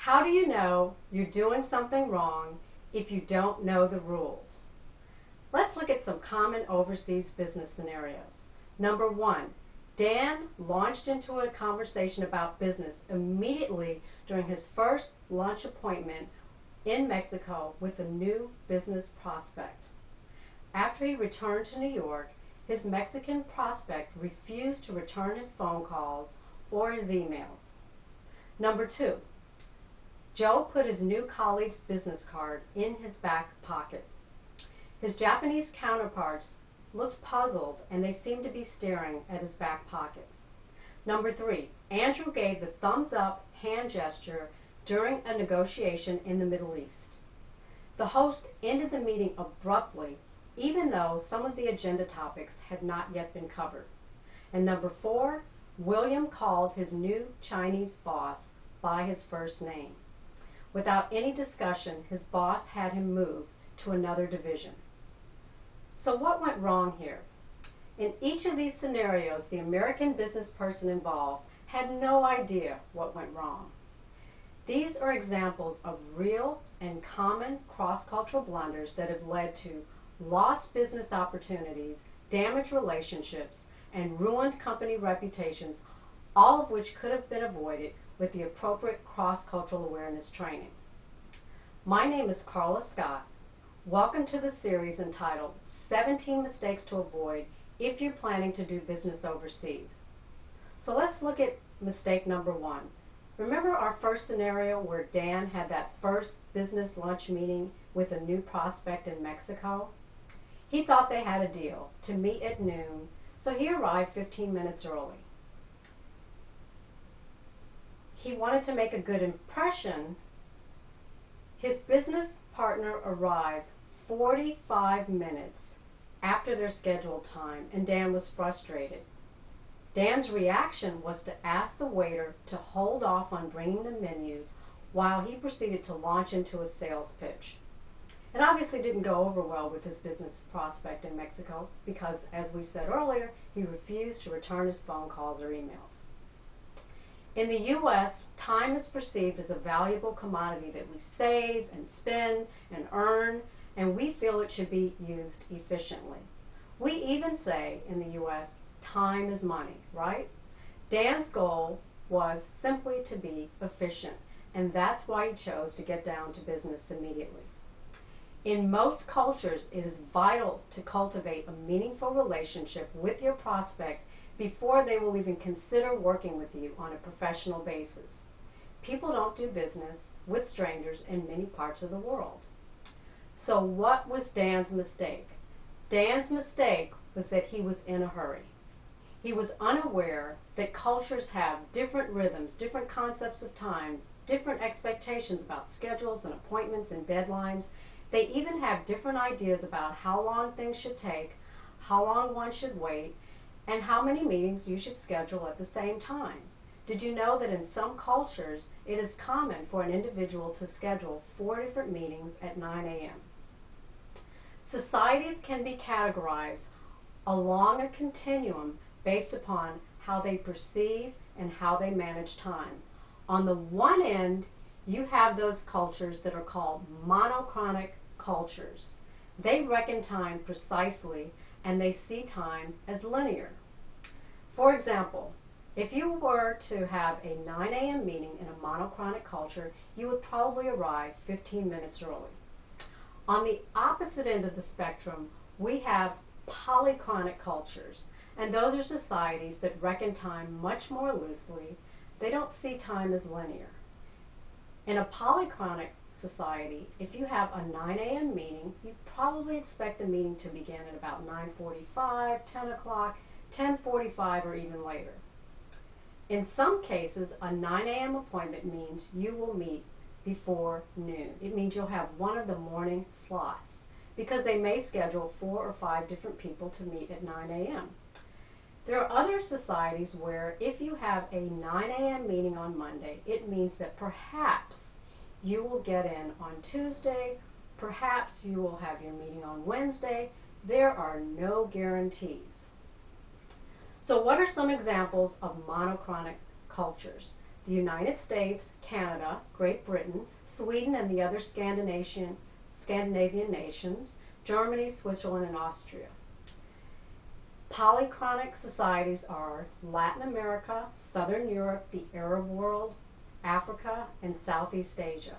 How do you know you're doing something wrong if you don't know the rules? Let's look at some common overseas business scenarios. Number one, Dan launched into a conversation about business immediately during his first lunch appointment in Mexico with a new business prospect. After he returned to New York, his Mexican prospect refused to return his phone calls or his emails. Number two, Joe put his new colleague's business card in his back pocket. His Japanese counterparts looked puzzled and they seemed to be staring at his back pocket. Number three, Andrew gave the thumbs up hand gesture during a negotiation in the Middle East. The host ended the meeting abruptly, even though some of the agenda topics had not yet been covered. And number four, William called his new Chinese boss by his first name. Without any discussion, his boss had him move to another division. So what went wrong here? In each of these scenarios, the American business person involved had no idea what went wrong. These are examples of real and common cross-cultural blunders that have led to lost business opportunities, damaged relationships, and ruined company reputations, all of which could have been avoided with the appropriate cross-cultural awareness training. My name is Karla Scott. Welcome to the series entitled 17 Mistakes to Avoid if you're planning to do business overseas. So let's look at mistake number one. Remember our first scenario where Dan had that first business lunch meeting with a new prospect in Mexico? He thought they had a deal to meet at noon, so he arrived 15 minutes early. He wanted to make a good impression. His business partner arrived 45 minutes after their scheduled time, and Dan was frustrated. Dan's reaction was to ask the waiter to hold off on bringing the menus while he proceeded to launch into a sales pitch. It obviously didn't go over well with his business prospect in Mexico because, as we said earlier, he refused to return his phone calls or emails. In the U.S., time is perceived as a valuable commodity that we save and spend and earn, and we feel it should be used efficiently. We even say in the U.S., time is money, right? Dan's goal was simply to be efficient, and that's why he chose to get down to business immediately. In most cultures, it is vital to cultivate a meaningful relationship with your prospect before they will even consider working with you on a professional basis. People don't do business with strangers in many parts of the world. So what was Dan's mistake? Dan's mistake was that he was in a hurry. He was unaware that cultures have different rhythms, different concepts of time, different expectations about schedules and appointments and deadlines. They even have different ideas about how long things should take, how long one should wait, and how many meetings you should schedule at the same time. Did you know that in some cultures it is common for an individual to schedule 4 different meetings at 9 a.m.? Societies can be categorized along a continuum based upon how they perceive and how they manage time. On the one end, you have those cultures that are called monochronic cultures. They reckon time precisely and they see time as linear. For example, if you were to have a 9 a.m. meeting in a monochronic culture, you would probably arrive 15 minutes early. On the opposite end of the spectrum, we have polychronic cultures, and those are societies that reckon time much more loosely. They don't see time as linear. In a polychronic society, if you have a 9 a.m. meeting, you probably expect the meeting to begin at about 9:45, 10 o'clock, 10:45, or even later. In some cases, a 9 a.m. appointment means you will meet before noon. It means you'll have one of the morning slots because they may schedule 4 or 5 different people to meet at 9 a.m. There are other societies where if you have a 9 a.m. meeting on Monday, it means that perhaps you will get in on Tuesday, perhaps you will have your meeting on Wednesday. There are no guarantees. So what are some examples of monochronic cultures? the United States, Canada, Great Britain, Sweden and the other Scandinavian nations, Germany, Switzerland, and Austria. Polychronic societies are Latin America, Southern Europe, the Arab world, Africa, and Southeast Asia.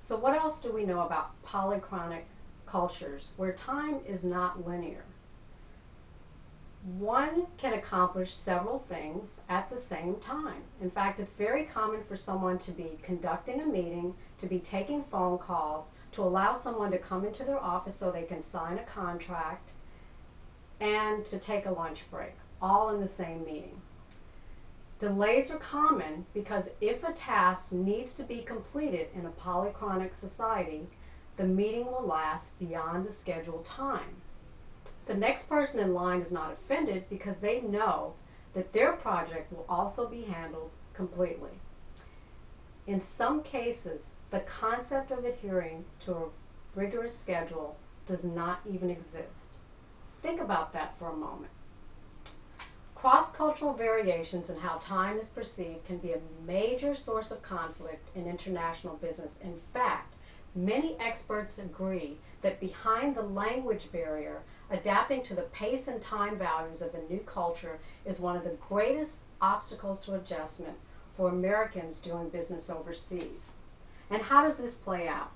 So what else do we know about polychronic cultures where time is not linear? One can accomplish several things at the same time. In fact, it's very common for someone to be conducting a meeting, to be taking phone calls, to allow someone to come into their office so they can sign a contract, and to take a lunch break, all in the same meeting. Delays are common because if a task needs to be completed in a polychronic society, the meeting will last beyond the scheduled time. The next person in line is not offended because they know that their project will also be handled completely. In some cases, the concept of adhering to a rigorous schedule does not even exist. Think about that for a moment. Cross-cultural variations in how time is perceived can be a major source of conflict in international business. In fact, many experts agree that behind the language barrier, adapting to the pace and time values of a new culture is one of the greatest obstacles to adjustment for Americans doing business overseas. And how does this play out?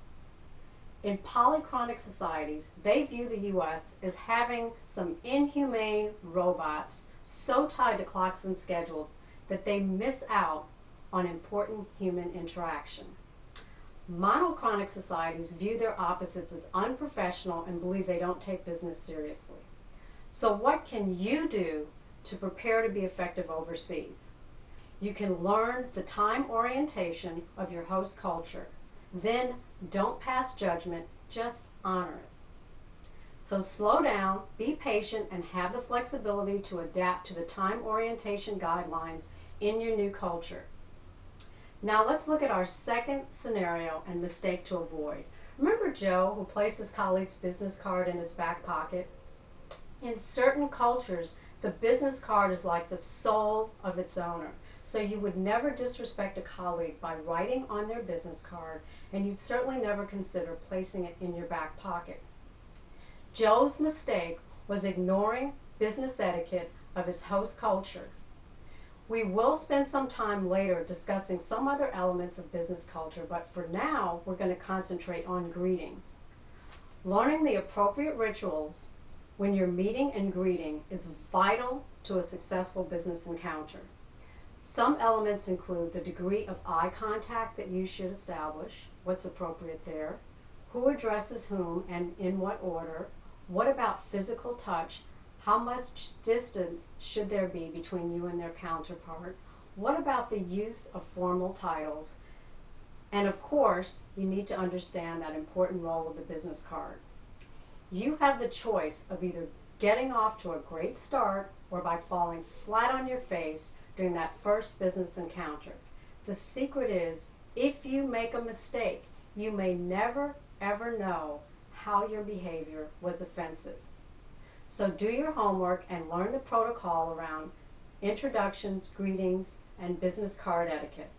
In polychronic societies, they view the U.S. as having some inhumane robots so tied to clocks and schedules that they miss out on important human interaction. Monochronic societies view their opposites as unprofessional and believe they don't take business seriously. So what can you do to prepare to be effective overseas? You can learn the time orientation of your host culture. Then don't pass judgment, just honor it. So slow down, be patient, and have the flexibility to adapt to the time orientation guidelines in your new culture. Now let's look at our second scenario and mistake to avoid. Remember Joe, who placed his colleague's business card in his back pocket? In certain cultures, the business card is like the soul of its owner. So you would never disrespect a colleague by writing on their business card, and you'd certainly never consider placing it in your back pocket. Joe's mistake was ignoring business etiquette of his host culture. We will spend some time later discussing some other elements of business culture, but for now, we're going to concentrate on greetings. Learning the appropriate rituals when you're meeting and greeting is vital to a successful business encounter. Some elements include the degree of eye contact that you should establish, what's appropriate there, who addresses whom and in what order, what about physical touch, how much distance should there be between you and their counterpart, what about the use of formal titles, and of course, you need to understand that important role of the business card. You have the choice of either getting off to a great start or by falling flat on your face during that first business encounter. The secret is, if you make a mistake, you may never ever know how your behavior was offensive. So do your homework and learn the protocol around introductions, greetings, and business card etiquette.